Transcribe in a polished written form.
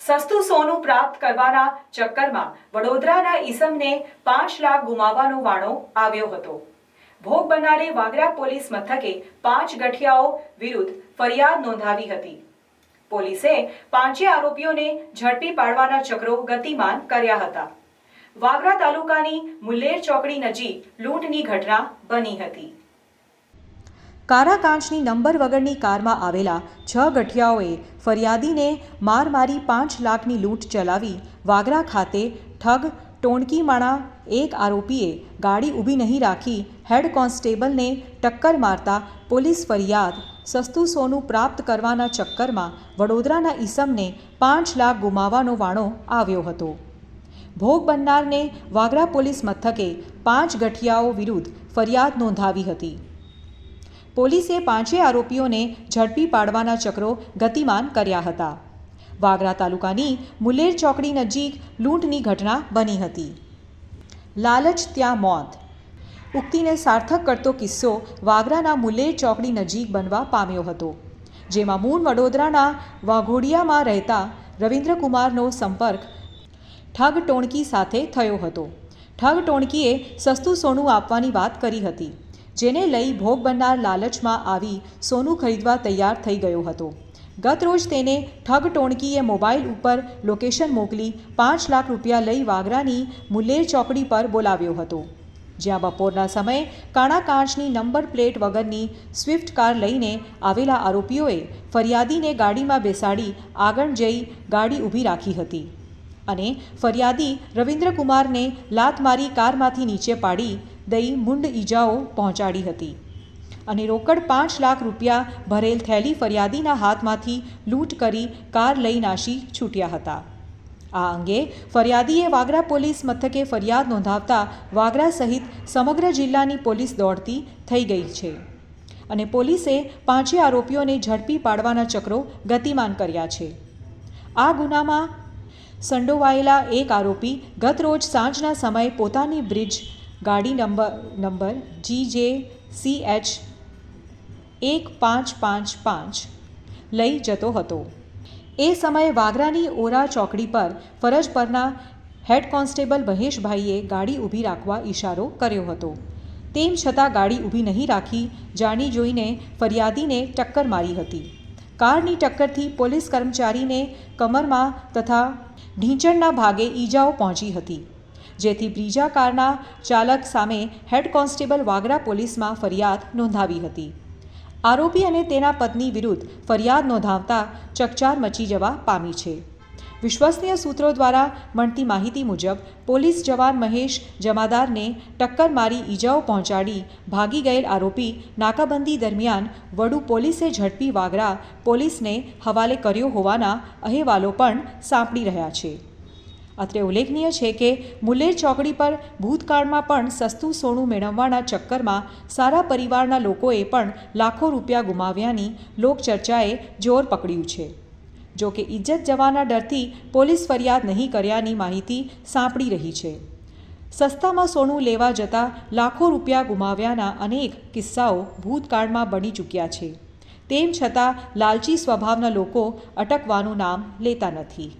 સસ્તું સોનું પ્રાપ્ત કરવાના ચક્કરમાં વડોદરાના ઈસમને 5 લાખ ગુમાવવાનો વાણો આવ્યો હતો। ભોગ બનનારે વાગરા પોલીસ મથકે 5 ગઠિયાઓ વિરુદ્ધ ફરિયાદ નોંધાવી હતી। પોલીસે 5 આરોપીઓને ઝડપી પાડવાના ચક્રો ગતિમાન કર્યા હતા। વાગરા તાલુકાની મુલ્લેર ચોકડી નજીક લૂંટની ઘટના બની હતી। કારા કાંચની નંબર વગરની કારમાં આવેલા 6 ગઠિયાઓએ ફરિયાદીને માર મારી 5 લાખની લૂંટ ચલાવી વાગરા ખાતે ઠગ ટોણકીમાણા એક આરોપીએ ગાડી ઊભી નહીં રાખી હેડ કોન્સ્ટેબલને ટક્કર મારતા પોલીસ ફરિયાદ સસ્તું સોનું પ્રાપ્ત કરવાના ચક્કરમાં વડોદરાના ઈસમને 5 લાખ ગુમાવવાનો વાણો આવ્યો હતો। ભોગ બનનારને વાગરા પોલીસ મથકે 5 ગઠિયાઓ વિરુદ્ધ ફરિયાદ નોંધાવી હતી। પોલીસે 5 આરોપીઓને ઝડપી પાડવાના ચક્રો ગતિમાન કર્યા હતા। વાગરા તાલુકાની મુલ્લેર ચોકડી નજીક લૂંટની ઘટના બની હતી। લાલચ ત્યાં મોત ઉક્તિને સાર્થક કરતો કિસ્સો વાગરાના મુલ્લેર ચોકડી નજીક બનવા પામ્યો હતો, જેમાં મૂળ વડોદરાના વાઘોડિયામાં રહેતા રવિન્દ્રકુમારનો સંપર્ક ઠગ ટોણકી સાથે થયો હતો। ઠગ ટોણકીએ સસ્તું સોનું આપવાની વાત કરી હતી, જેને લઈ ભોગ બનનાર લાલચમાં આવી સોનું ખરીદવા તૈયાર થઈ ગયો હતો। ગત રોજ તેને ઠગ ટોણકીએ મોબાઈલ ઉપર લોકેશન મોકલી 5 લાખ રૂપિયા લઈ વાગરાની મુલ્લેર ચોકડી પર બોલાવ્યો હતો, જ્યાં બપોરના સમયે કાણા કાંચની નંબર પ્લેટ વગરની સ્વિફ્ટ કાર લઈને આવેલા આરોપીઓએ ફરિયાદીને ગાડીમાં બેસાડી આગળ જઈ ગાડી ઊભી રાખી હતી અને ફરિયાદી રવિન્દ્રકુમારને લાત મારી કારમાંથી નીચે પાડી દઈ મૂંડ ઈજાઓ પહોંચાડી હતી અને રોકડ 5 લાખ રૂપિયા ભરેલ થેલી ફરિયાદીના હાથમાંથી લૂંટ કરી કાર લઈ નાસી છૂટ્યા હતા। આ અંગે ફરિયાદીએ વાગરા પોલીસ મથકે ફરિયાદ નોંધાવતા વાગરા સહિત સમગ્ર જિલ્લાની પોલીસ દોડતી થઈ ગઈ છે અને પોલીસે 5 આરોપીઓને ઝડપી પાડવાના ચક્રો ગતિમાન કર્યા છે। આ ગુનામાં સંડોવાયેલા એક આરોપી ગત રોજ સાંજના સમયે પોતાની બ્રિજ ગાડી નંબર GJCH 1555 લઈ જતો હતો। એ સમયે વાગરાની ઓરા ચોકડી પર ફરજ પરના હેડ કોન્સ્ટેબલ મહેશભાઈએ ગાડી ઊભી રાખવા ઈશારો કર્યો હતો, તેમ છતાં ગાડી ઊભી નહીં રાખી જાણી જોઈને ફરિયાદીને ટક્કર મારી હતી। કારની ટક્કરથી પોલીસ કર્મચારીને કમરમાં તથા ઢીંચણના ભાગે ઈજાઓ પહોંચી હતી, જેથી બ્રીજા કારના ચાલક સામે હેડ કોન્સ્ટેબલ વાગરા પોલીસમાં ફરિયાદ નોંધાવી હતી। આરોપી અને તેના પત્ની વિરુદ્ધ ફરિયાદ નોંધાવતા ચકચાર મચી જવા પામી છે। વિશ્વસનીય સૂત્રો દ્વારા મળતી માહિતી મુજબ પોલીસ જવાન મહેશ જમાદારને ટક્કર મારી ઈજાઓ પહોંચાડી ભાગી ગયેલ આરોપી નાકાબંધી દરમિયાન વડુ પોલીસે ઝડપી વાગરા પોલીસને હવાલે કર્યો હોવાના અહેવાલો પણ સાંપડી રહ્યા છે। અત્રે ઉલ્લેખનીય છે કે મુલ્લેર ચોકડી પર ભૂતકાળમાં પણ સસ્તું સોનું મેળવવાના ચક્કરમાં સારા પરિવારના લોકોએ પણ લાખો રૂપિયા ગુમાવ્યાની લોકચર્ચાએ જોર પકડ્યું છે। જો કે ઇજ્જત જવાના ડરથી પોલીસ ફરિયાદ નહીં કર્યાની માહિતી સાંપડી રહી છે। સસ્તામાં સોનું લેવા જતાં લાખો રૂપિયા ગુમાવ્યાના અનેક કિસ્સાઓ ભૂતકાળમાં બની ચૂક્યા છે, તેમ છતાં લાલચી સ્વભાવના લોકો અટકવાનું નામ લેતા નથી।